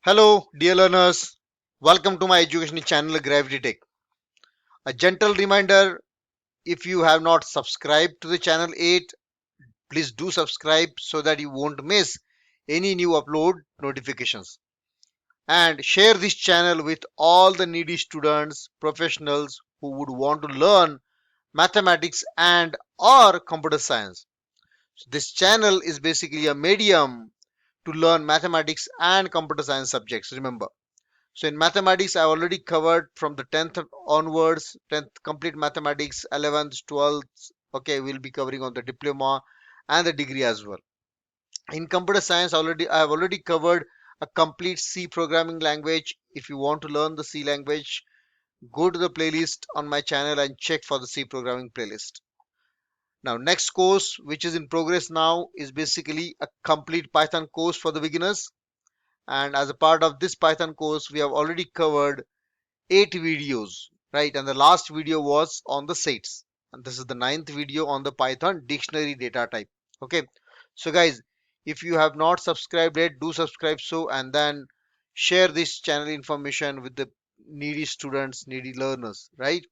Hello, dear learners. Welcome to my educational channel Gravity Tech. A gentle reminder, if you have not subscribed to the channel yet, please do subscribe so that you won't miss any new upload notifications. And share this channel with all the needy students, professionals who would want to learn mathematics and or computer science. So this channel is basically a medium to learn mathematics and computer science subjects. Remember. So in mathematics, I already covered from the 10th onwards, 10th complete mathematics, 11th, 12th. Okay, we'll be covering on the diploma and the degree as well. In computer science, I have already covered a complete C programming language. If you want to learn the C language, go to the playlist on my channel and check for the C programming playlist. Now, next course, which is in progress now, is basically a complete Python course for the beginners. And as a part of this Python course, we have already covered 8 videos, right? And the last video was on the sets, and this is the ninth video on the Python dictionary data type. Okay, so guys, if you have not subscribed yet, do subscribe, so and then share this channel information with the needy students, needy learners, right?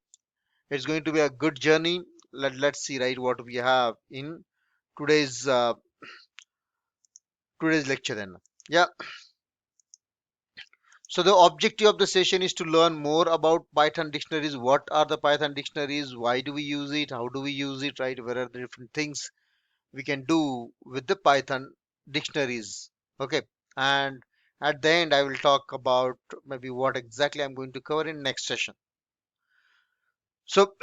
It's going to be a good journey. Let's see, right, what we have in today's today's lecture then. Yeah, so the objective of the session is to learn more about Python dictionaries. What are the Python dictionaries? Why do we use it? How do we use it? Right? What are the different things we can do with the Python dictionaries? Okay. And at the end, I will talk about maybe what exactly I'm going to cover in next session. So,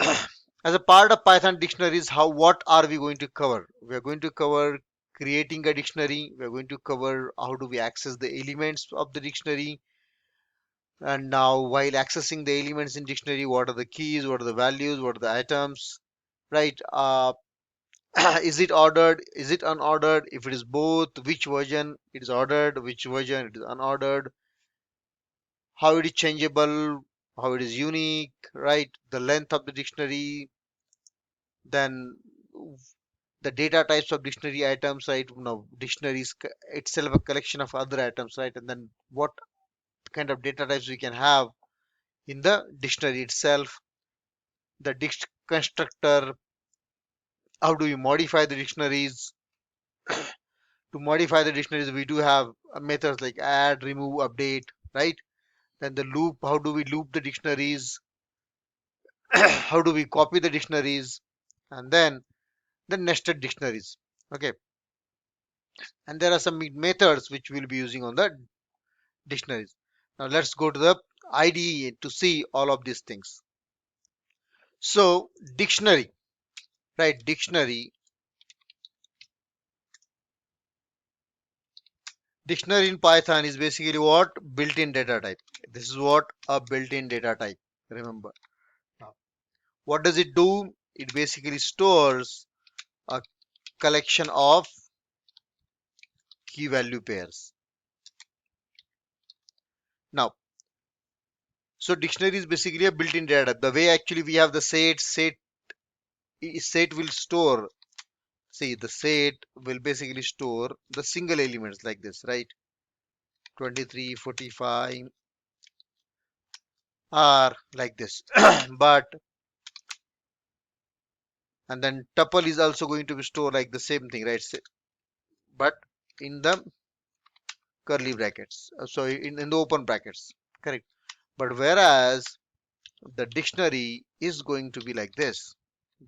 as a part of Python dictionaries, what are we going to cover? We are going to cover creating a dictionary. We are going to cover how do we access the elements of the dictionary. And now, while accessing the elements in dictionary, what are the keys, what are the values, what are the items, right? Is it ordered, is it unordered? If it is both, which version it is ordered, which version it is unordered, how it is changeable, how it is unique, right? The length of the dictionary, then the data types of dictionary items, right? Dictionary is itself a collection of other items, right? And then what kind of data types we can have in the dictionary itself, the constructor, how do we modify the dictionaries. To modify the dictionaries, we do have methods like add, remove, update, right? Then the loop, how do we loop the dictionaries, how do we copy the dictionaries, and then the nested dictionaries. Okay, and there are some methods which we'll be using on the dictionaries. Now let's go to the IDE to see all of these things. So dictionary, right? Dictionary in Python is basically what? Built-in data type. This is what a built-in data type. Remember. Now, what does it do? It basically stores a collection of key value pairs. Now, so dictionary is basically a built-in data type. The way actually we have the set will store. See, the set will basically store the single elements like this, right? 23, 45 are like this. But and then tuple is also going to be stored like the same thing, right? But in the curly brackets, so in the open brackets, correct? But whereas the dictionary is going to be like this,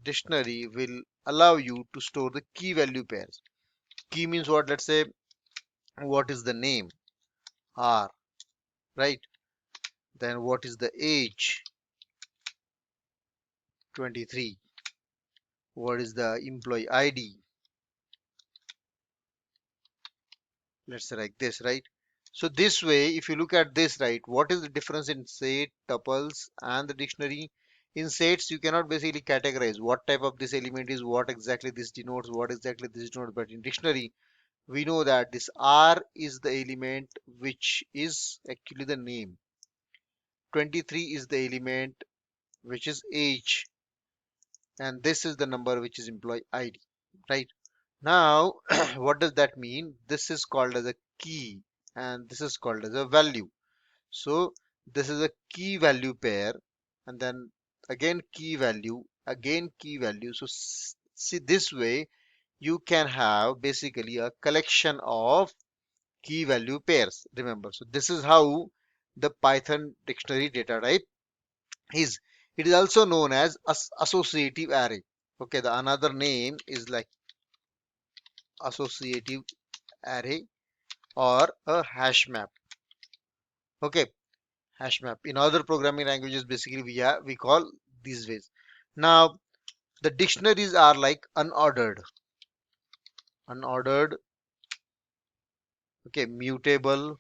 dictionary will allow you to store the key value pairs. Key means what? Let's say what is the name, R, right? Then what is the age, 23? What is the employee ID? Let's say like this, right? So this way, if you look at this, right, what is the difference in set, tuples, and the dictionary? In sets, you cannot basically categorize what type of this element is, what exactly this denotes, what exactly this denotes. But in dictionary, we know that this R is the element which is actually the name. 23 is the element which is age, and this is the number which is employee ID, right? Now, what does that mean? This is called as a key, and this is called as a value. So this is a key value pair, and then again key value, again key value. So see, this way you can have basically a collection of key value pairs. Remember, so this is how the Python dictionary data type is. It is also known as associative array. Okay, the another name is like associative array or a hash map. Okay, hash map. In other programming languages, basically we call these ways. Now the dictionaries are like unordered, okay, mutable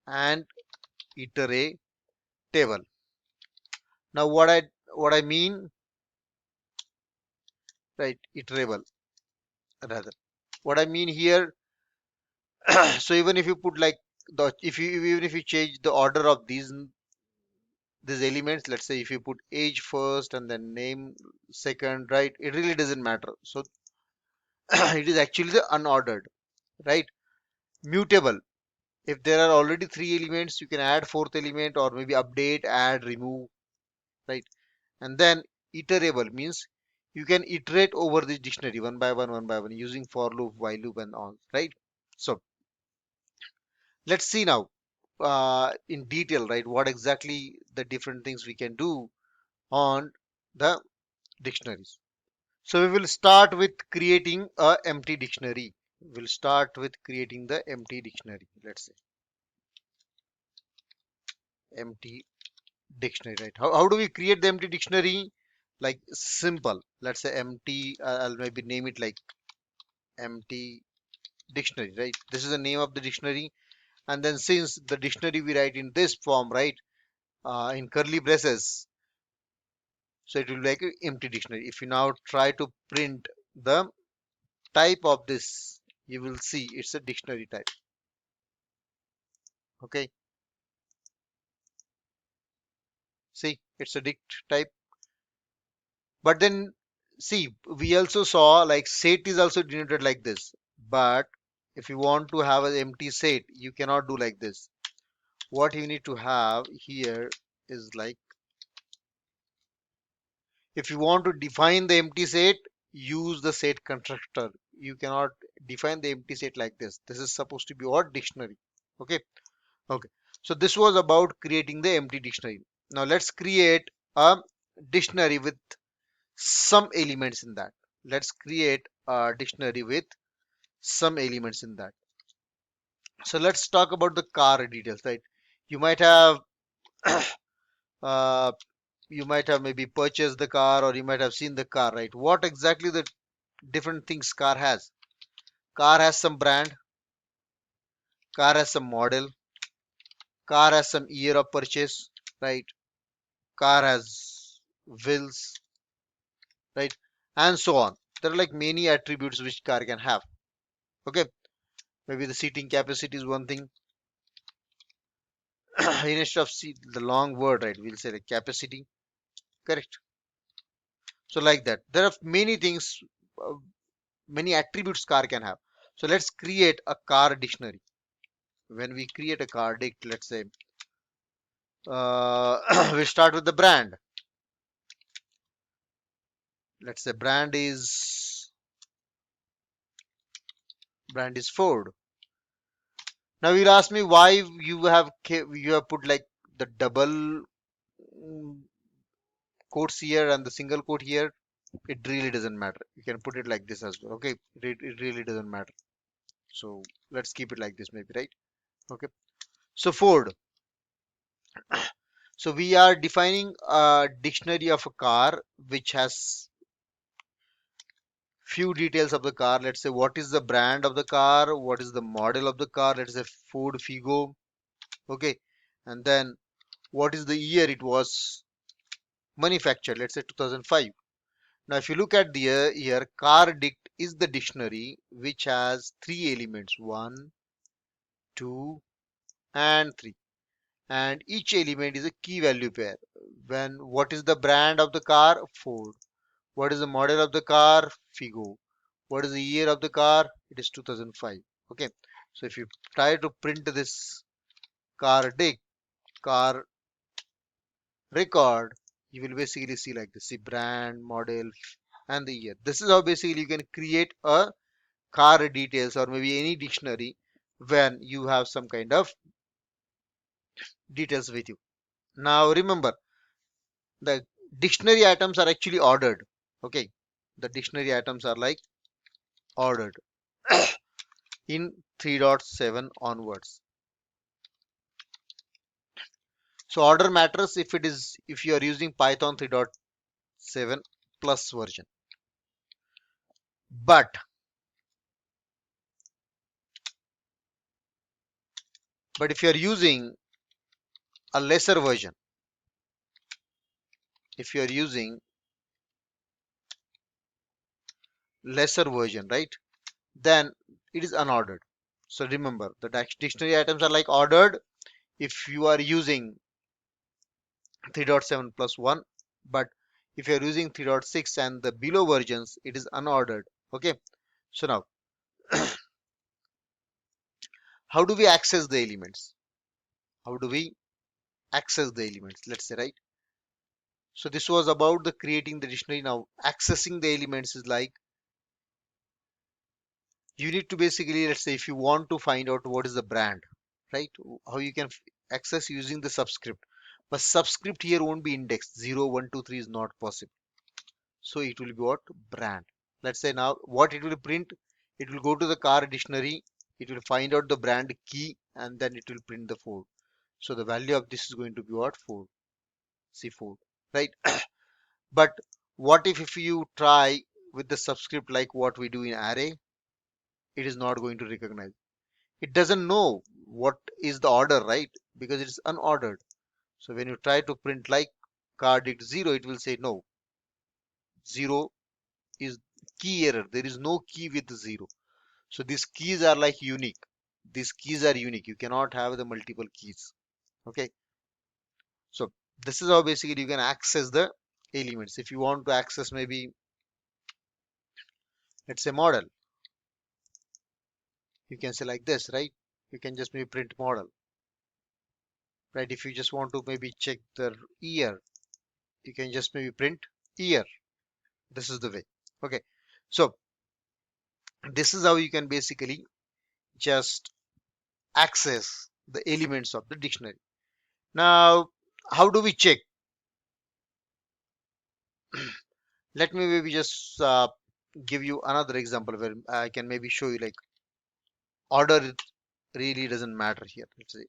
and iterate table. Now what I mean, right? Iterable rather. What I mean here, so even if you put like the if you even if you change the order of these elements, let's say if you put age first and then name second, right? It really doesn't matter. So it is actually the unordered, right? Mutable. If there are already three elements, you can add fourth element or maybe update, add, remove, right? And then iterable means you can iterate over the dictionary one by one using for loop, while loop, and all, right? So let's see now in detail, right? What exactly the different things we can do on the dictionaries. So we will start with creating a empty dictionary. We'll start with creating the empty dictionary. Let's say empty dictionary, right? How do we create the empty dictionary? Like simple. Let's say empty. I'll maybe name it like empty dictionary, right? This is the name of the dictionary. And then since the dictionary we write in this form, right? In curly braces, so it will be like an empty dictionary. If you now try to print the type of this, you will see it's a dictionary type. Okay, see, it's a dict type. But then see, we also saw like set is also denoted like this. But if you want to have an empty set, you cannot do like this. What you need to have here is like, if you want to define the empty set, use the set constructor. You cannot define the empty set like this. This is supposed to be our dictionary. Okay. Okay. So this was about creating the empty dictionary. Now let's create a dictionary with some elements in that. Let's create a dictionary with some elements in that. So let's talk about the car details, right? You might have uh, you might have maybe purchased the car, or you might have seen the car, right? What exactly the different things car has? Car has some brand, car has some model, car has some year of purchase, right? Car has wheels, right? And so on. There are like many attributes which car can have. Okay, maybe the seating capacity is one thing. Instead of seat, the long word, right? We'll say like capacity, correct? So like that, there are many things, uh, many attributes car can have. So let's create a car dictionary. When we create a car dict, let's say we start with the brand. Let's say brand is Ford. Now you'll ask me why you have put like the double quotes here and the single quote here. It really doesn't matter. You can put it like this as well. Okay, it really doesn't matter. So let's keep it like this, maybe, right? Okay. So Ford. So we are defining a dictionary of a car which has few details of the car. Let's say what is the brand of the car, what is the model of the car. Let's say Ford Figo. Okay, and then what is the year it was manufactured. Let's say 2005. Now, if you look at the year, car dict is the dictionary which has three elements: one, two, and three. And each element is a key value pair. When what is the brand of the car? Ford. What is the model of the car? Figo. What is the year of the car? It is 2005. Okay. So if you try to print this car record, you will basically see like this, see brand, model, and the year. This is how basically you can create a car details or maybe any dictionary when you have some kind of details with you. Now remember, the dictionary items are actually ordered. Okay, the dictionary items are like ordered in 3.7 onwards. So order matters if you are using Python 3.7 plus version. But if you are using a lesser version, if you are using lesser version, right, then it is unordered. So remember, the dictionary items are like ordered if you are using 3.7 plus 1, but if you are using 3.6 and the below versions, it is unordered. Okay, so now how do we access the elements? How do we access the elements? Let's say, right? So this was about the creating the dictionary. Now accessing the elements is like you need to basically, let's say, if you want to find out what is the brand, right, how you can access using the subscript, but subscript here won't be indexed. 0 1 2 3 is not possible, so it will be what? Brand. Let's say now what it will print, it will go to the car dictionary, it will find out the brand key, and then it will print the 4. So the value of this is going to be what? 4. See, 4, right? But what if you try with the subscript like what we do in array? It is not going to recognize. It doesn't know what is the order, right? Because it is unordered. So when you try to print like car dict 0, it will say no. 0 is key error. There is no key with 0. So these keys are like unique. These keys are unique. You cannot have the multiple keys. Okay. So this is how basically you can access the elements. If you want to access maybe, let's say, model, you can say like this, right? You can just maybe print model, right? If you just want to maybe check the year, you can just maybe print year. This is the way. Okay. So this is how you can basically just access the elements of the dictionary. Now, how do we check? Let me maybe just give you another example where I can maybe show you like order really doesn't matter here. Let's say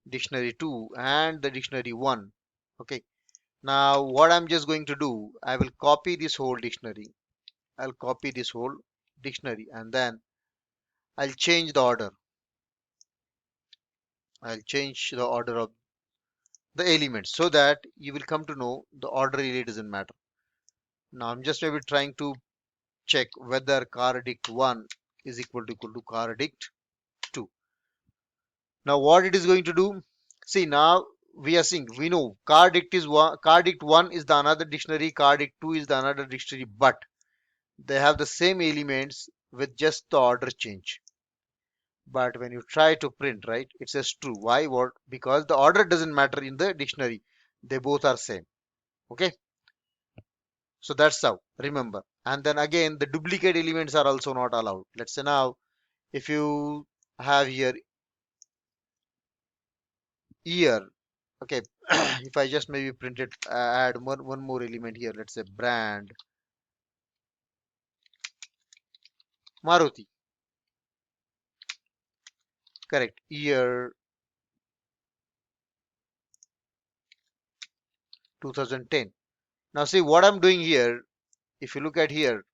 dictionary 2 and the dictionary 1. Okay. Now, what I'm just going to do, I will copy this whole dictionary. I'll copy this whole dictionary and then I'll change the order. I'll change the order of the elements so that you will come to know the order really doesn't matter. Now I'm just maybe trying to check whether car dict 1 is equal to car dict 2. Now what it is going to do? See, now we are seeing, we know car dict is one, car dict 1 is the another dictionary, car dict 2 is the another dictionary, but they have the same elements with just the order change. But when you try to print, right, it says true. Why? What? Because the order doesn't matter in the dictionary. They both are same. Okay. So that's how. Remember. And then again, the duplicate elements are also not allowed. Let's say now, if you have here year, okay. If I just maybe print it, add one more element here. Let's say brand Maruti. Correct. Year 2010. Now see what I'm doing here. If you look at here,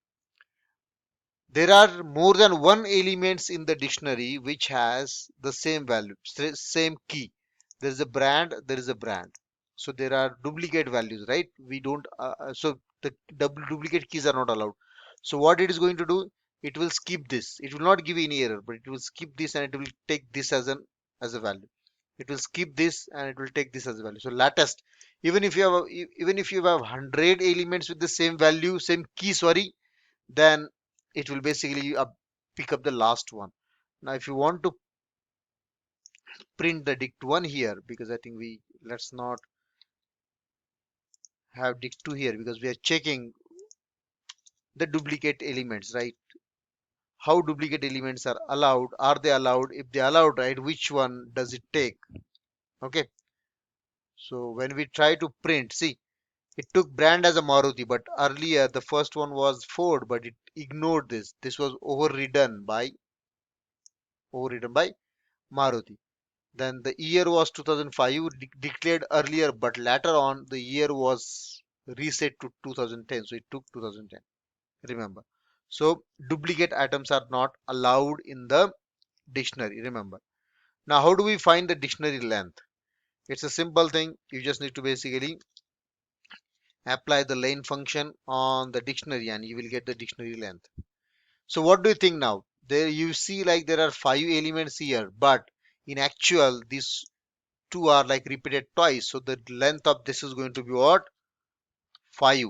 there are more than one elements in the dictionary which has the same value, same key. There is a brand, there is a brand. So there are duplicate values, right? We don't, so the double duplicate keys are not allowed. So what it is going to do, it will skip this. It will not give any error, but it will skip this and it will take this as a value. It will skip this and it will take this as a value. So latest, even if you have 100 elements with the same value, same key, sorry, then it will basically pick up the last one. Now if you want to print the dict1 here, because I think let's not have dict2 here because we are checking the duplicate elements, right? How duplicate elements are allowed? Are they allowed? If they are allowed, right, which one does it take? Okay, so when we try to print, see, it took brand as a Maruti, but earlier the first one was Ford, but it ignored this. This was overridden by Maruti. Then the year was 2005, declared earlier, but later on the year was reset to 2010. So it took 2010. Remember. So duplicate items are not allowed in the dictionary. Remember. Now, how do we find the dictionary length? It's a simple thing. You just need to basically apply the len function on the dictionary and you will get the dictionary length. So what do you think now? There you see like there are 5 elements here, but in actual these two are like repeated twice. So the length of this is going to be what? 5.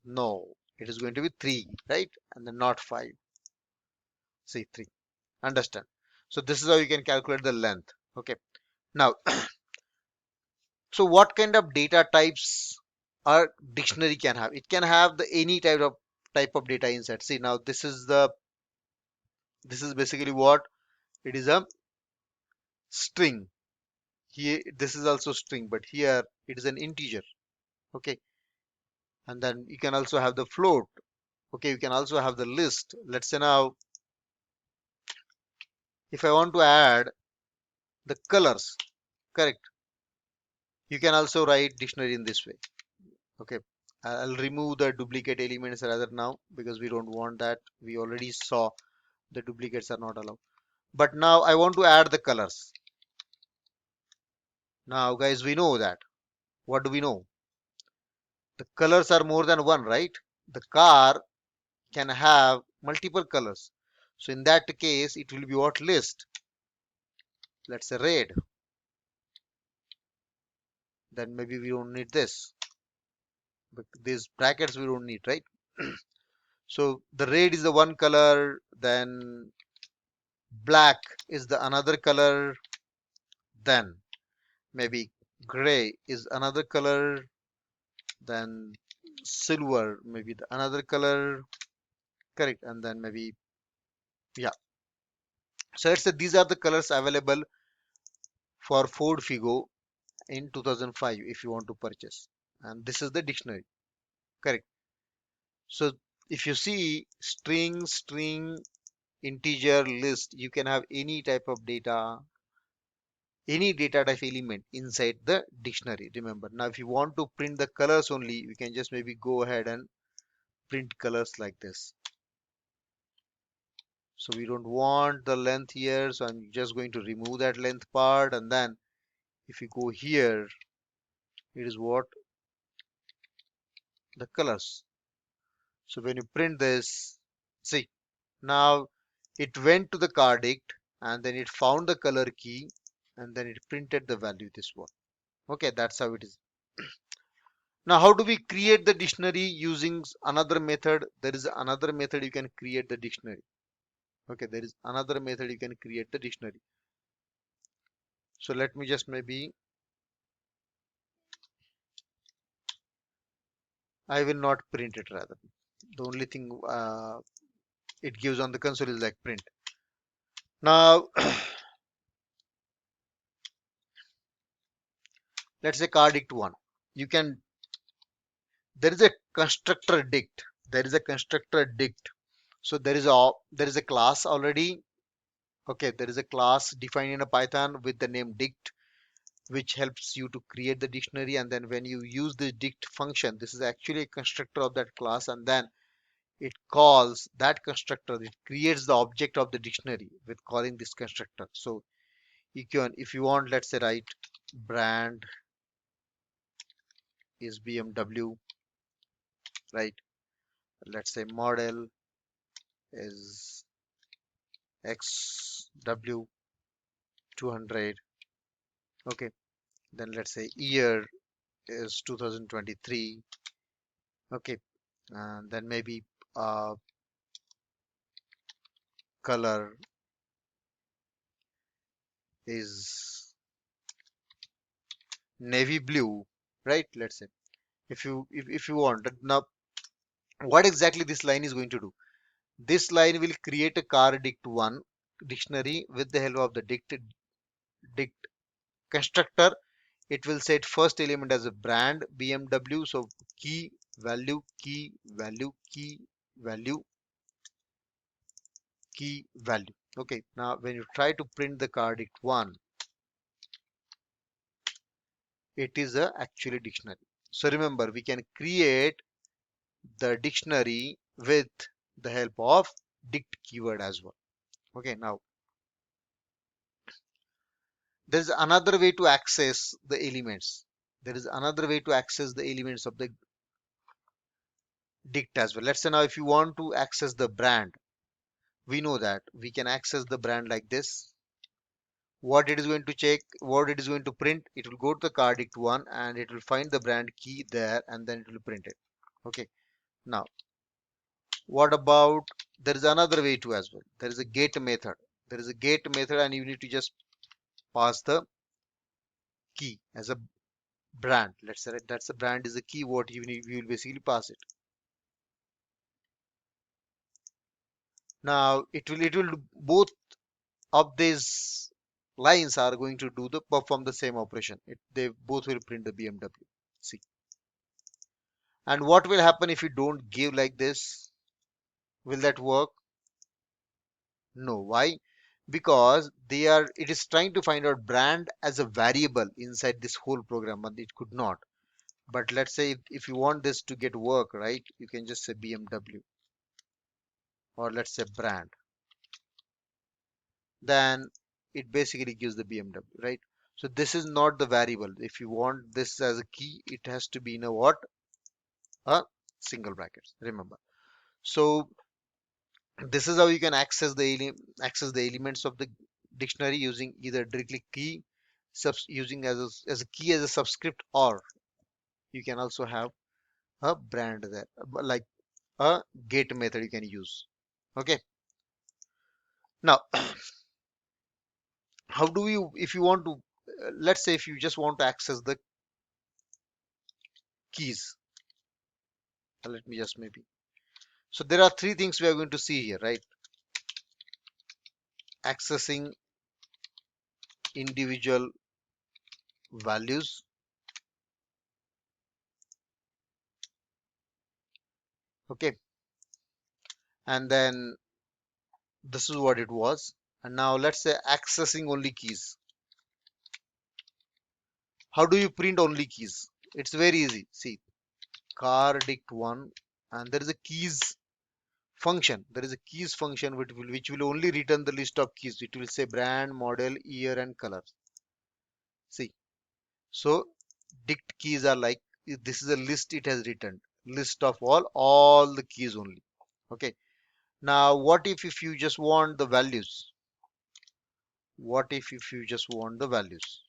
No, it is going to be 3, right? And then not 5. See 3. Understand? So this is how you can calculate the length. Okay. Now, so what kind of data types our dictionary can have? It can have the any type of data inside. See now this is basically what it is, a string. Here this is also string, but here it is an integer. Okay, and then you can also have the float. Okay, you can also have the list. Let's say now if I want to add the colors, correct, you can also write dictionary in this way. Okay, I'll remove the duplicate elements rather now because we don't want that. We already saw the duplicates are not allowed. But now I want to add the colors. Now guys, we know that. What do we know? The colors are more than one, right? The car can have multiple colors. So in that case, it will be what? List. Let's say red. Then maybe we don't need this. But these brackets we don't need, right? So the red is the one color. Then black is the another color. Then maybe gray is another color. Then silver maybe the another color. Correct. And then maybe, yeah. So let's say these are the colors available for Ford Figo in 2005 if you want to purchase, and this is the dictionary, correct? So if you see string, integer, list, you can have any type of data, any data type element inside the dictionary. Remember, now if you want to print the colors only, we can just maybe go ahead and print colors like this. So we don't want the length here, so I'm just going to remove that length part, and then if you go here, it is what? The colors. So when you print this, see, now it went to the card dict and then it found the color key and then it printed the value this one. Okay, that's how it is. Now, how do we create the dictionary using another method? There is another method you can create the dictionary. Okay, there is another method you can create the dictionary. So let me just maybe, I will not print it rather. The only thing it gives on the console is like print. Now, let's say card dict one. You can, there is a constructor dict. There is a constructor dict. So there is a class already. Okay, there is a class defined in a Python with the name dict, which helps you to create the dictionary. And then when you use the dict function, this is actually a constructor of that class, and then it calls that constructor. It creates the object of the dictionary with calling this constructor. So you can, if you want, let's say write brand is BMW, right? Let's say model is XW 200. Okay, then let's say year is 2023. Okay, and then maybe uh, color is navy blue, right? Let's say if you want. Now what exactly this line is going to do? This line will create a car dict1 dictionary with the help of the dict constructor. It will set first element as a brand BMW. So key value, key value, key value, key value. Okay, now when you try to print the car dict1, it is a actually dictionary. So remember, we can create the dictionary with the help of dict keyword as well. Okay, now there is another way to access the elements. There is another way to access the elements of the dict as well. Let's say now if you want to access the brand, we know that we can access the brand like this. What it is going to check, what it is going to print, it will go to the car dict1 and it will find the brand key there and then it will print it. Okay, now what about, there is another way to as well. There is a get method. There is a get method and you need to just pass the key as a brand. Let's say that's the brand is a key, what you will basically pass it. Now it will do both of these lines are going to do the perform the same operation. They both will print the BMW. See, and what will happen if you don't give like this? Will that work? No. Why? Because it is trying to find out brand as a variable inside this whole program, but it could not. But let's say if you want this to get work, right, you can just say BMW or let's say brand. Then it basically gives the BMW, right? So this is not the variable. If you want this as a key, it has to be in a what? A single brackets. Remember. So this is how you can access the elements of the dictionary using either directly key using as a key as a subscript, or you can also have a brand there, like a get method you can use. Okay, now how do you, if you want to, let's say if you just want to access the keys, let me just maybe, so there are three things we are going to see here, right? Accessing individual values. Okay, and then this is what it was. And now let's say accessing only keys. How do you print only keys? It's very easy. See, car dict1, and there is a keys function. There is a keys function which will only return the list of keys. It will say brand, model, year, and color. See, so dict keys are like, this is a list it has written. List of all the keys only. Okay. Now what if you just want the values? What if you just want the values?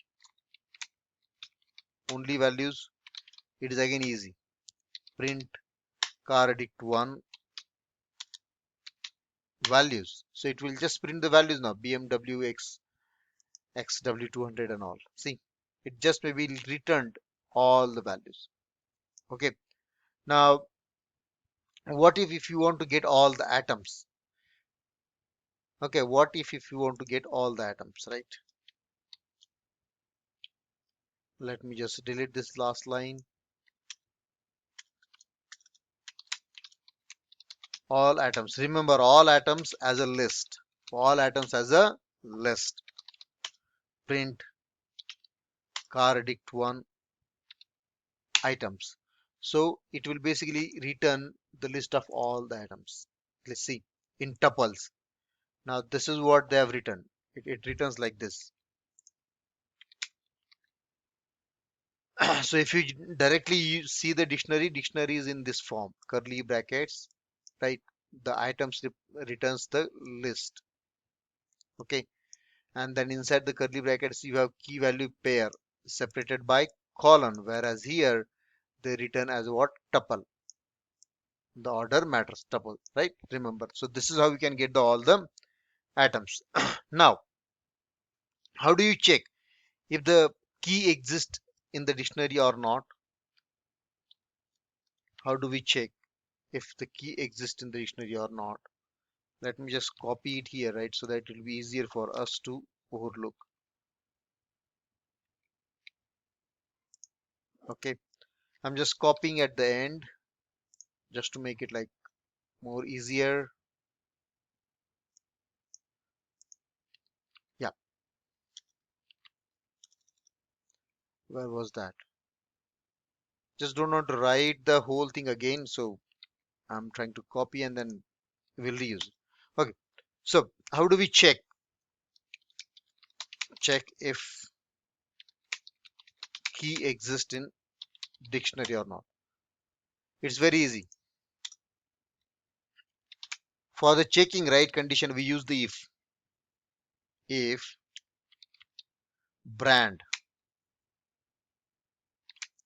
Only values. It is again easy. Print car dict1 values. So it will just print the values now. BMW X XW200 and all. See, it just maybe returned all the values. Okay. Now, what if you want to get all the atoms? Okay, what if you want to get all the atoms, right? Let me just delete this last line. All atoms. Remember, all atoms as a list. All atoms as a list. Print car dict1 items. So it will basically return the list of all the atoms. Let's see, in tuples. Now this is what they have written. It returns like this. So if you directly see the dictionary is in this form, curly brackets, right? The items returns the list. Okay, and then inside the curly brackets you have key value pair separated by colon, whereas here they return as what? Tuple. The order matters, tuple, right? Remember. So this is how you can get all the atoms. Now, how do you check if the key exists in the dictionary or not? How do we check if the key exists in the dictionary or not? Let me just copy it here, right? So that it will be easier for us to overlook. Okay. I'm just copying at the end just to make it like more easier. Yeah. Where was that? Just don't want to write the whole thing again. So I'm trying to copy and then we'll reuse it. Okay. So how do we check if key exists in dictionary or not? It's very easy. For the checking right condition, we use the if. If brand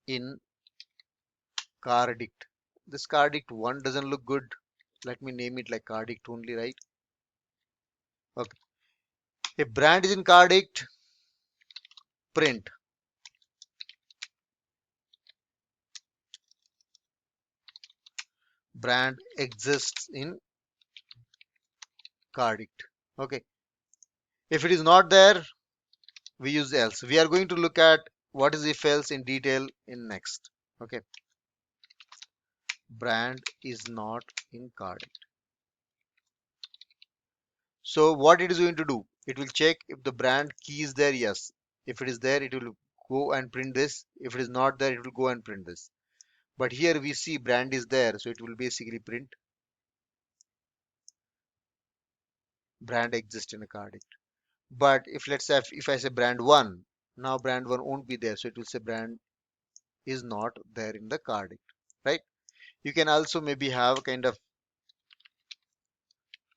in cardict. This cardict one doesn't look good. Let me name it like cardict only, right? Okay. If brand is in cardict, print brand exists in cardict. Okay. If it is not there, we use else. We are going to look at what is if else in detail in next. Okay. Brand is not in cardict. So what it is going to do? It will check if the brand key is there. Yes. If it is there, it will go and print this. If it is not there, it will go and print this. But here we see brand is there, so it will basically print brand exists in a cardict. But if let's say if I say brand one, now brand one won't be there, so it will say brand is not there in the cardict, right? You can also maybe have kind of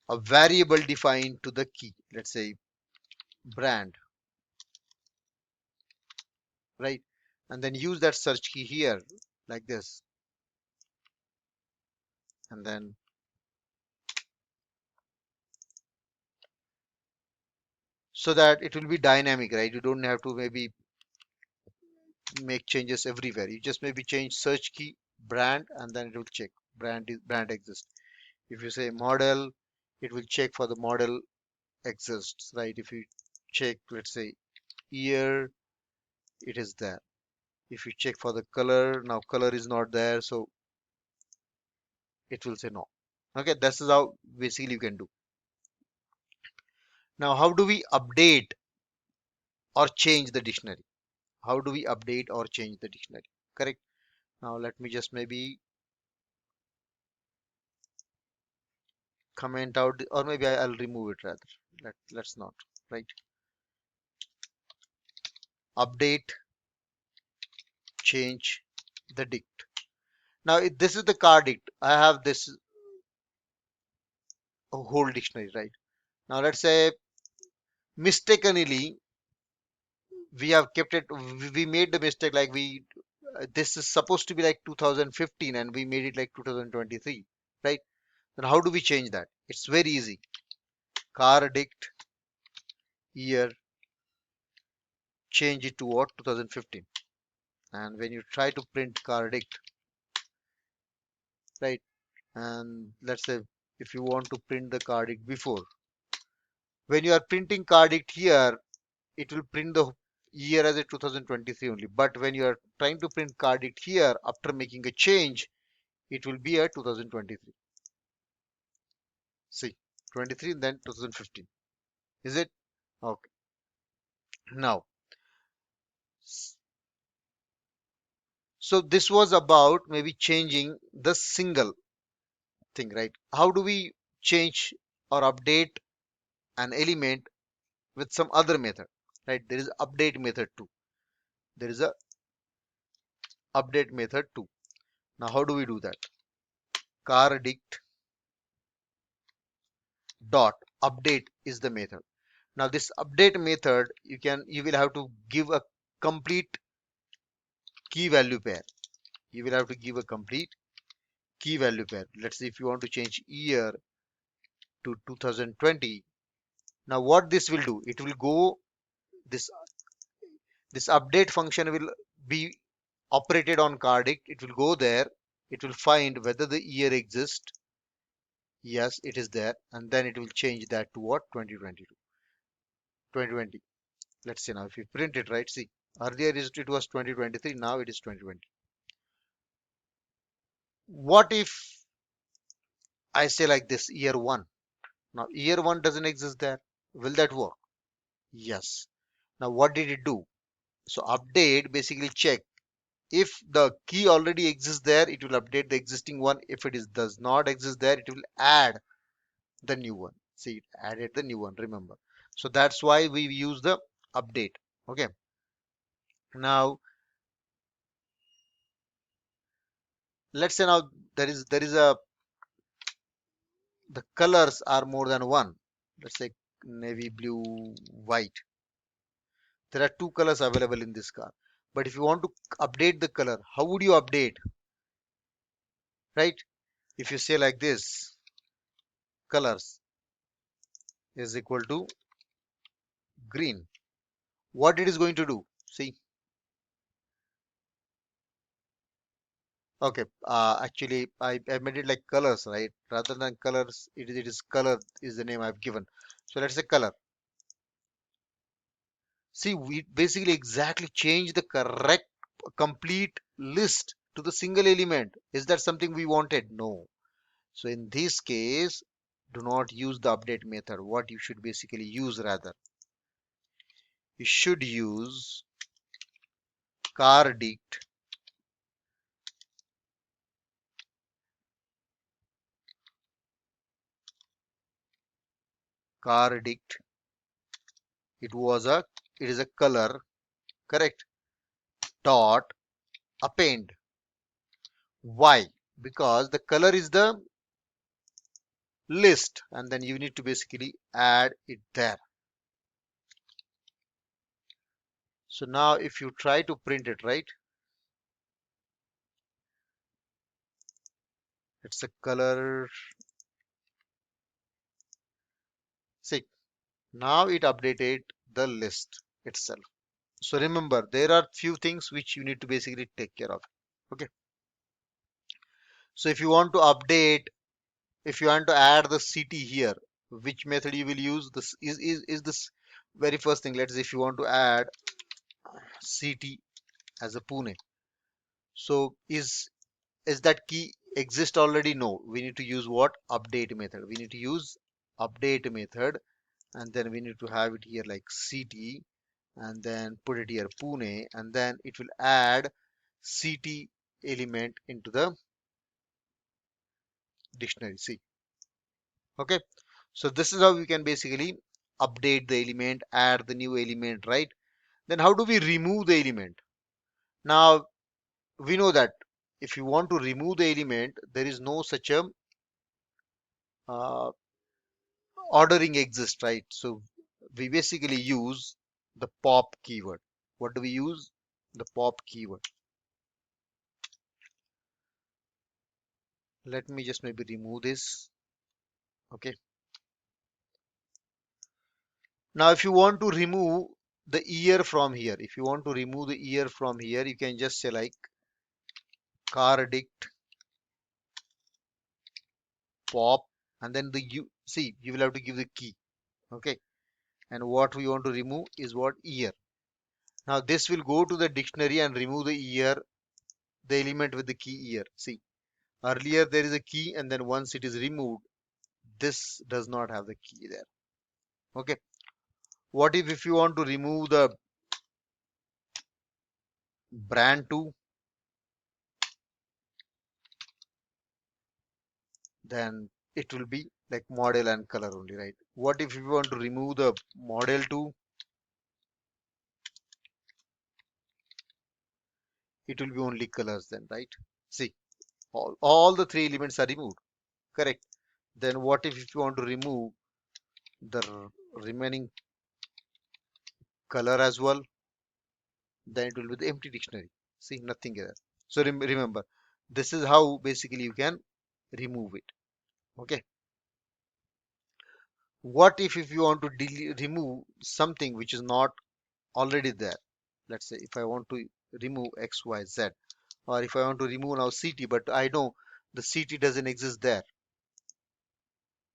a variable defined to the key. Let's say brand, right? And then use that search key here like this, and then so that it will be dynamic, right? You don't have to maybe make changes everywhere. You just maybe change search key brand, and then it will check brand exists. If you say model, it will check for the model exists, right? If you check, let's say year, it is there. If you check for the color, now color is not there, so it will say no. Okay, this is how basically you can do. Now, how do we update or change the dictionary? How do we update or change the dictionary? Correct. Now, let me just maybe comment out, or maybe I'll remove it rather. Let's not, right? Update, change the dict. Now, if this is the car dict, I have this whole dictionary, right? Now, let's say mistakenly we have kept it, we made the mistake like this is supposed to be like 2015 and we made it like 2023, right? Then how do we change that? It's very easy. Car dict year, change it to what? 2015. And when you try to print car dict, right? And let's say if you want to print the car dict before, when you are printing car dict here, it will print the year as a 2023 only. But when you are trying to print card it here after making a change, it will be a 2023. See, 23 and then 2015. Is it? Okay. Now, so this was about maybe changing the single thing, right? How do we change or update an element with some other method, right? There is update method too. There is a update method too. Now, how do we do that? Car dict dot update is the method. Now this update method, you will have to give a complete key value pair. You will have to give a complete key value pair. Let's say if you want to change year to 2020, Now what this will do, it will go, this this update function will be operated on cardict. It will go there, it will find whether the year exists. Yes, it is there, and then it will change that to what? 2022, 2020. Let's see now if we print it, right? See, earlier it was 2023, now it is 2020. What if I say like this, year one? Now year one doesn't exist there. Will that work? Yes. Now what did it do? So update basically check if the key already exists there, it will update the existing one. If it is does not exist there, it will add the new one. See, it added the new one, remember. So that's why we use the update. Okay. Now let's say now there is a, the colors are more than one. Let's say navy blue, white. There are two colors available in this car. But if you want to update the color, how would you update? Right? If you say like this, colors is equal to green, what it is going to do? See, okay, actually I made it like colors, right? Rather than colors, it is color is the name I've given. So let's say color. See, we basically exactly change the correct complete list to the single element. Is that something we wanted? No. So in this case, do not use the update method. What you should basically use, rather, you should use cardict cardict. It is a color, correct? Dot append. Why? Because the color is the list, and then you need to basically add it there. So now if you try to print it, right, it's a color. See, now it updated the list itself. So remember, there are few things which you need to basically take care of. Okay. So if you want to update, if you want to add the city here, which method you will use? This is this very first thing. Let's say if you want to add city as a Pune. So is that key exist already? No. We need to use what? Update method. We need to use update method, and then we need to have it here like city, and then put it here Pune, and then it will add city element into the dictionary. See, okay. So this is how we can basically update the element, add the new element, right? Then how do we remove the element? Now we know that if you want to remove the element, there is no such a uh, ordering exists, right? So we basically use the pop keyword. What do we use? The pop keyword. Let me just maybe remove this. Okay. Now if you want to remove the year from here, if you want to remove the year from here, you can just say like cardict pop, and then the you see you will have to give the key. Okay. And what we want to remove is what? Year. Now this will go to the dictionary and remove the year, the element with the key year. See, earlier there is a key, and then once it is removed, this does not have the key there. Okay. What if you want to remove the brand to, then it will be like model and color only, right? What if you want to remove the model to, it will be only colors then, right? See, all the three elements are removed, correct? Then what if you want to remove the remaining color as well? Then it will be the empty dictionary. See, nothing there. So remember, this is how basically you can remove it. Okay. What if you want to remove something which is not already there? Let's say if I want to remove XYZ, or if I want to remove now CT, but I know the CT doesn't exist there.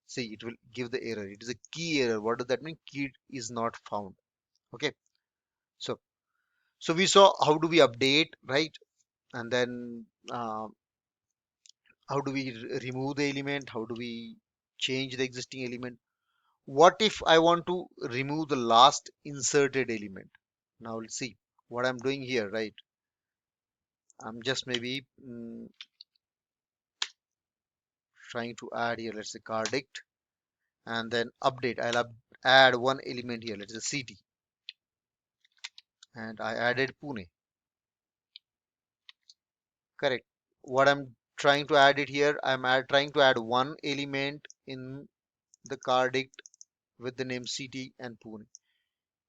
See, it will give the error. It is a key error. What does that mean? Key is not found. Okay. So, so we saw how do we update, right? And then how do we remove the element? How do we change the existing element? What if I want to remove the last inserted element? Now let's see what I'm doing here, right? I'm just maybe trying to add here, let's say cardict, and then update. Add one element here, let's say CT, and I added Pune. Correct. What I'm trying to add it here, trying to add one element in the cardict with the name CT and Pune.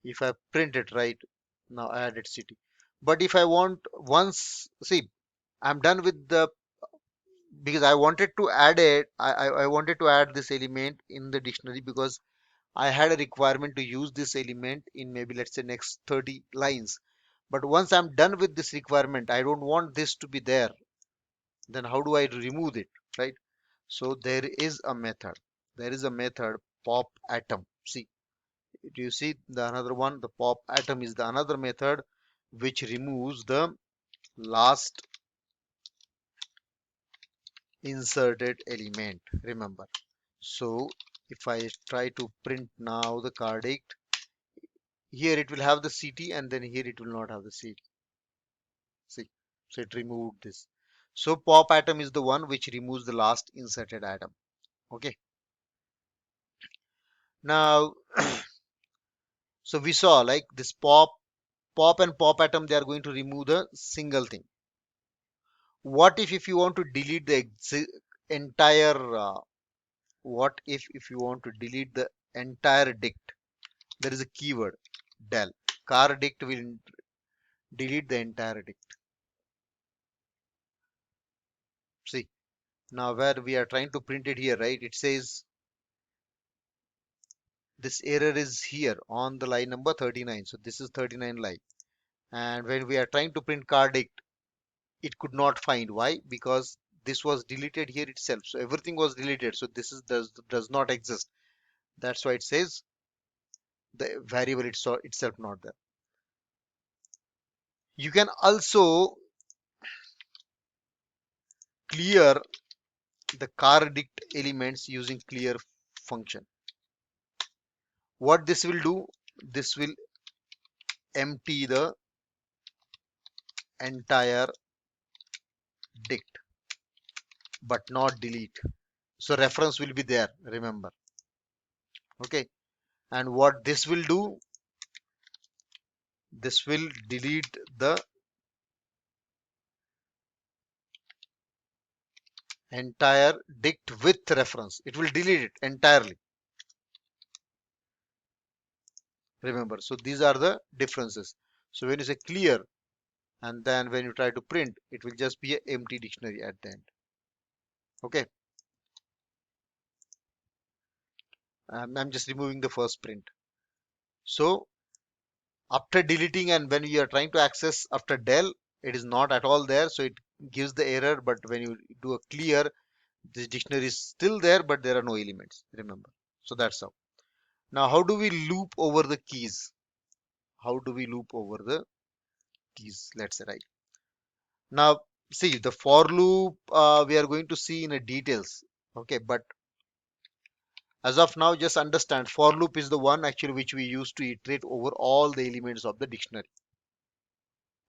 If I print it right, now I added city. But if I want once, see, I'm done with the, because I wanted to add it, I wanted to add this element in the dictionary because I had a requirement to use this element in maybe let's say next 30 lines. But once I'm done with this requirement, I don't want this to be there. Then how do I remove it, right? So there is a method. There is a method pop atom. See, do you see the another one? The pop atom is the another method which removes the last inserted element. Remember. So if I try to print now the cardict, here it will have the CT and then here it will not have the CT. See, so it removed this. So pop atom is the one which removes the last inserted atom. Okay. Now, so we saw like this pop and pop atom, they are going to remove the single thing. What if you want to delete the entire what if you want to delete the entire dict? There is a keyword del. Car dict will delete the entire dict. See, now where we are trying to print it here, right? It says this error is here on the line number 39. So this is 39 line. And when we are trying to print car dict, it could not find. Why? Because this was deleted here itself. So everything was deleted. So this is does not exist. That's why it says the variable itself not there. You can also clear the car dict elements using clear function. What this will do, this will empty the entire dict but not delete. So reference will be there, remember. Okay. And what this will do, this will delete the entire dict with reference. It will delete it entirely. Remember. So these are the differences. So when you say clear and then when you try to print, it will just be an empty dictionary at the end. Okay. I'm just removing the first print. So after deleting and when you are trying to access after del, it is not at all there. So it gives the error. But when you do a clear, this dictionary is still there, but there are no elements. Remember. So that's how. Now, how do we loop over the keys? How do we loop over the keys? Let's say, right. Now, see the for loop we are going to see in a details. Okay, but as of now, just understand for loop is the one actually which we use to iterate over all the elements of the dictionary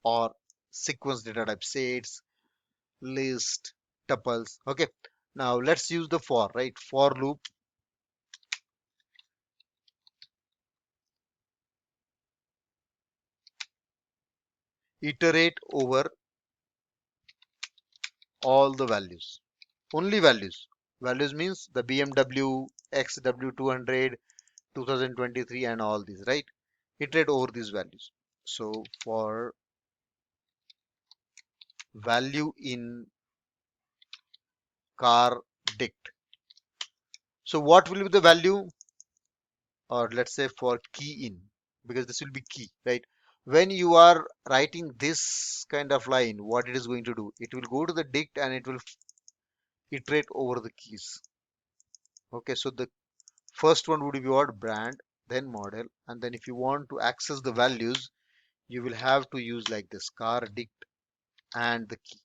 or sequence data type sets, list, tuples. Okay, now let's use the for, right? For loop iterate over all the values. Only values. Values means the BMW, XW200, 2023 and all these, right? Iterate over these values. So for value in car dict. So what will be the value? or let's say for key in, because this will be key, right? When you are writing this kind of line, what it is going to do, it will go to the dict and it will iterate over the keys. Okay, so the first one would be what? Brand, then model, and then if you want to access the values, you will have to use like this car dict and the key.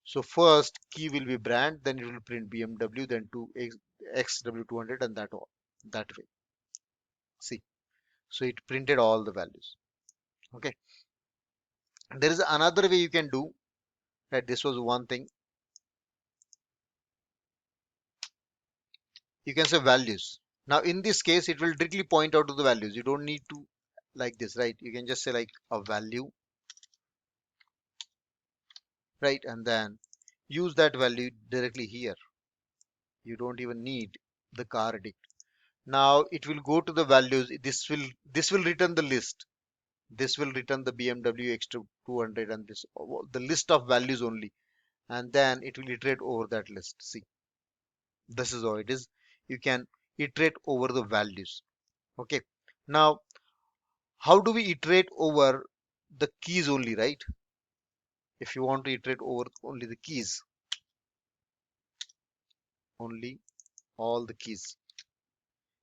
So first key will be brand, then it will print BMW, then to XW200, and that way. See, so it printed all the values. Okay, there is another way you can do, right? This was one thing. You can say values. Now in this case, it will directly point out to the values. You don't need to like this, right? You can just say like a value, right? And then use that value directly here. You don't even need the car dict. Now it will go to the values. This will return the list. This will return the BMW X200 and this the list of values only. And then it will iterate over that list. See, this is how it is. You can iterate over the values. Okay. Now, how do we iterate over the keys only, right? If you want to iterate over only the keys, only all the keys.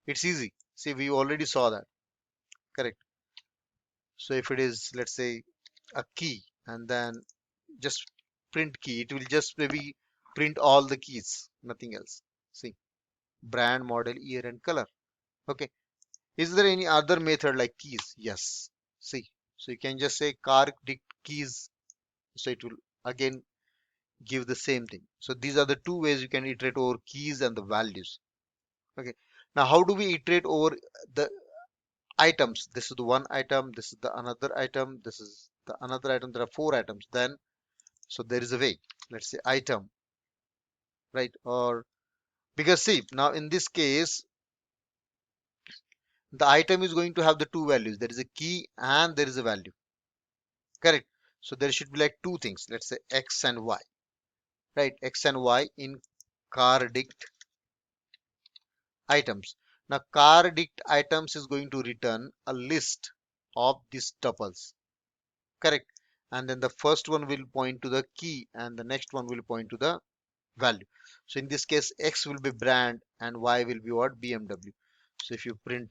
It's easy. See, we already saw that. Correct. So if it is, let's say, a key and then just print key, it will just maybe print all the keys, nothing else. See, brand, model, year, and color. Okay. Is there any other method like keys? Yes. See, so you can just say car dict keys. So it will again give the same thing. So these are the two ways you can iterate over keys and the values. Okay. Now, how do we iterate over the items? This is the one item. This is the another item. This is the another item. There are four items. Then, so there is a way. Let's say item, right? Or because see, now in this case, the item is going to have the two values. There is a key and there is a value. Correct. So there should be like two things. Let's say X and Y, right? X and Y in car dict items. Now car dict items is going to return a list of these tuples. Correct. And then the first one will point to the key and the next one will point to the value. So in this case, X will be brand and Y will be what? BMW. So if you print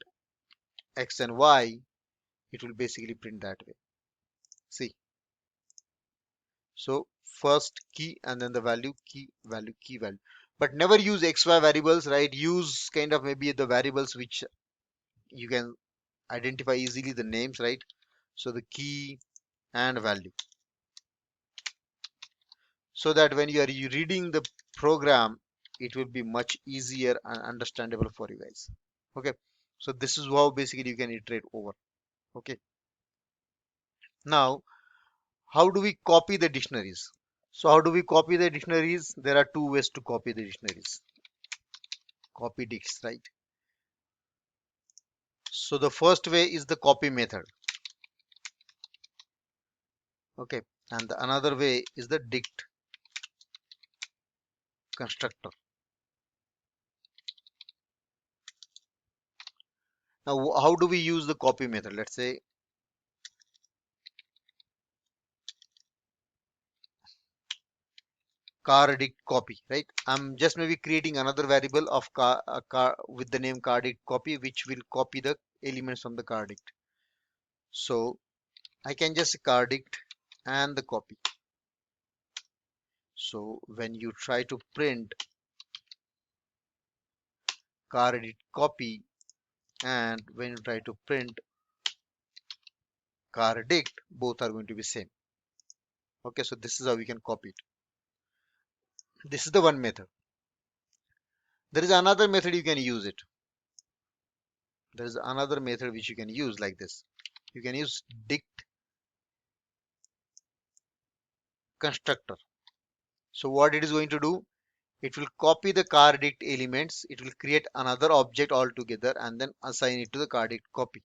X and Y, it will basically print that way. See, so first key and then the value, key, value, key, value. But never use XY variables, right? Use kind of maybe the variables which you can identify easily the names, right? So the key and value. So that when you are reading the program, it will be much easier and understandable for you guys. Okay. So this is how basically you can iterate over. Okay. Now, how do we copy the dictionaries? So how do we copy the dictionaries? There are two ways to copy the dictionaries. Copy dicts, right? So the first way is the copy method. Okay. And the another way is the dict constructor. Now, how do we use the copy method? Let's say car dict copy, right? I'm just maybe creating another variable of car with the name car dict copy, which will copy the elements from the car dict. So I can just say car dict and the copy. So when you try to print car dict copy and when you try to print car dict, both are going to be same. Okay, so this is how we can copy it. This is the one method. There is another method you can use it. There is another method which you can use like this. You can use dict constructor. So what it is going to do, it will copy the car dict elements, it will create another object altogether and then assign it to the car dict copy.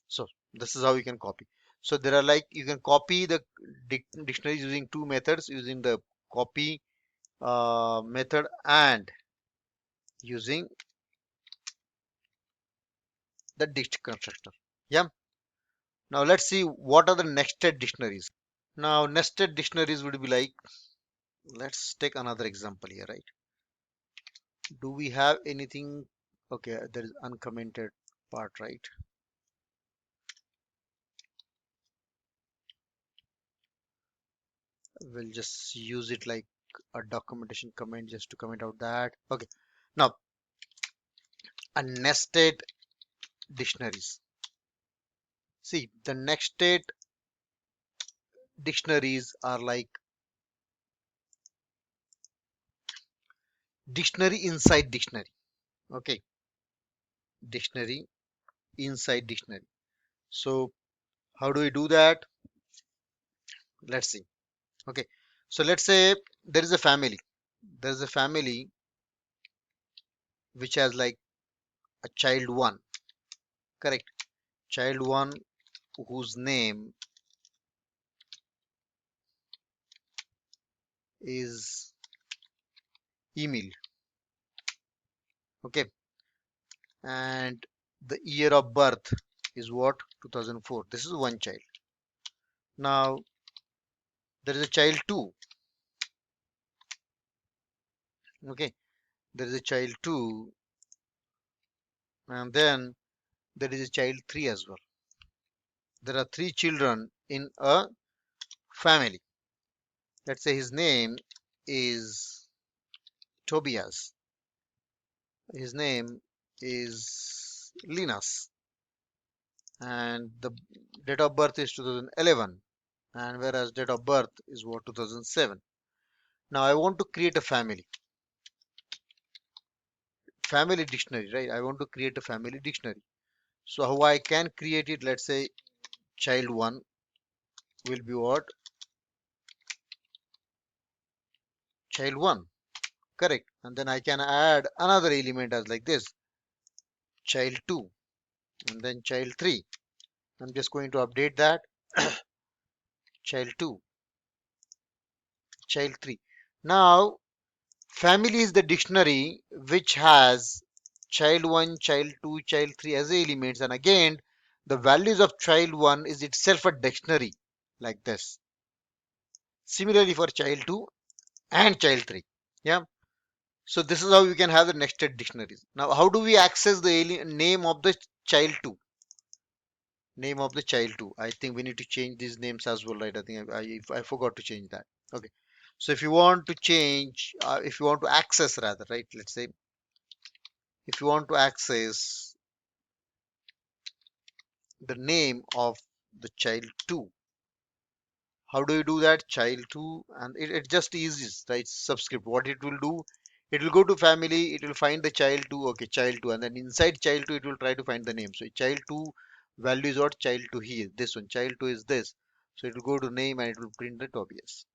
So this is how you can copy. So there are like you can copy the dictionaries using two methods, using the copy method and using the dict constructor. Yeah. Now let's see what are the nested dictionaries. Now nested dictionaries would be like, let's take another example here, right? Do we have anything? Okay, there is uncommented part, right? We'll just use it like a documentation comment just to comment out that. Okay. Now, a nested dictionaries. See, the nested dictionaries are like dictionary inside dictionary. Okay, dictionary inside dictionary. So, how do we do that? Let's see. Okay, so let's say there is a family. There is a family which has like a child one, correct? Child one whose name is Emil. Okay, and the year of birth is what? 2004. This is one child. Now there is a child 2. Okay, there is a child 2, and then there is a child 3 as well. There are 3 children in a family. Let's say his name is Tobias. His name is Linus, and the date of birth is 2011, and whereas date of birth is what? 2007. Now I want to create a family dictionary, right? I want to create a family dictionary. So how I can create it? Let's say child 1 will be what? Child 1, correct? And then I can add another element as like this, child 2, and then child 3. I'm just going to update that. Child 2, child 3. Now family is the dictionary which has child 1, child 2, child 3 as elements, and again the values of child 1 is itself a dictionary like this. Similarly for child 2 and child 3. Yeah. So this is how you can have the nested dictionaries. Now how do we access the name of the child 2? Name of the child 2. I think we need to change these names as well, right? I think I forgot to change that. Okay. So if you want to change, if you want to access rather, right? Let's say if you want to access the name of the child 2, how do you do that? Child 2, and it just easy, right? Subscript. What it will do, it will go to family, it will find the child 2. Okay, child 2, and then inside child 2 it will try to find the name. So child 2 value is what? Child 2 here, this one. Child 2 is this, so it will go to name and it will print the Tobias.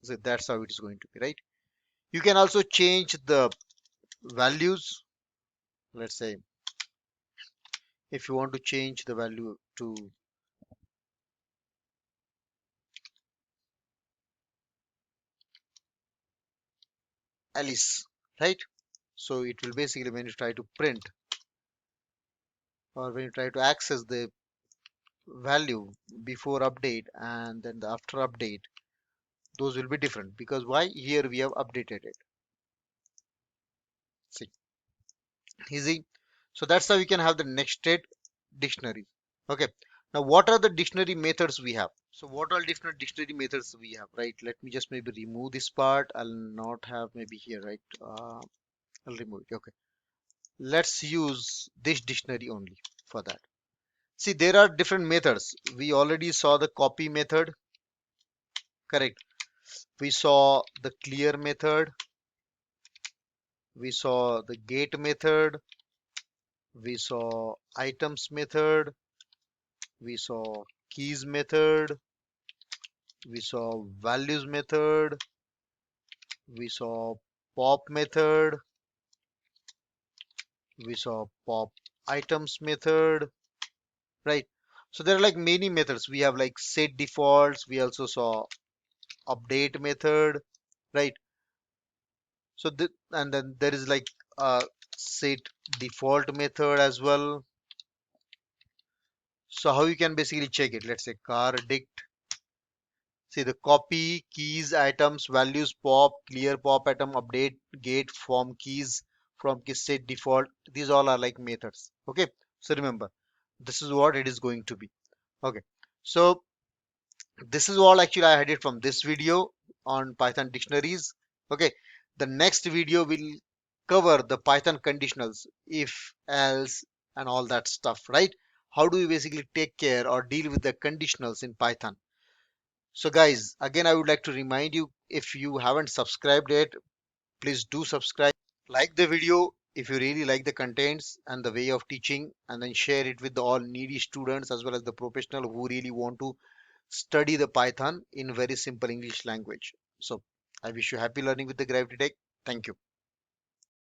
So that's how it is going to be, right? You can also change the values. Let's say if you want to change the value to Alice, right? So it will basically, when you try to print or when you try to access the value before update and then the after update, those will be different, because why? Here we have updated it. See, easy. So that's how we can have the nested dictionary. Okay. Now what are the dictionary methods we have? So what are different dictionary methods we have, right? Let me just maybe remove this part. I'll not have maybe here, right? I'll remove it. Okay. Let's use this dictionary only for that. See, there are different methods. We already saw the copy method, correct? We saw the clear method. We saw the get method. We saw items method. We saw keys method. We saw values method. We saw pop method. We saw pop items method, right? So there are like many methods. We have like set defaults. We also saw update method, right? So and then there is like set default method as well. So how you can basically check it? Let's say car dict. See the copy, keys, items, values, pop, clear pop atom, update, gate, form keys, from keys, set default. These all are like methods. Okay. So remember, this is what it is going to be. Okay. So this is all actually I had it from this video on Python dictionaries. Okay. The next video will cover the Python conditionals, if, else, and all that stuff, right? How do we basically take care or deal with the conditionals in Python? So guys, again, I would like to remind you, if you haven't subscribed yet, please do subscribe. Like the video if you really like the contents and the way of teaching, and then share it with all needy students as well as the professional who really want to study the Python in very simple English language. So I wish you happy learning with the Gravity Tech. Thank you.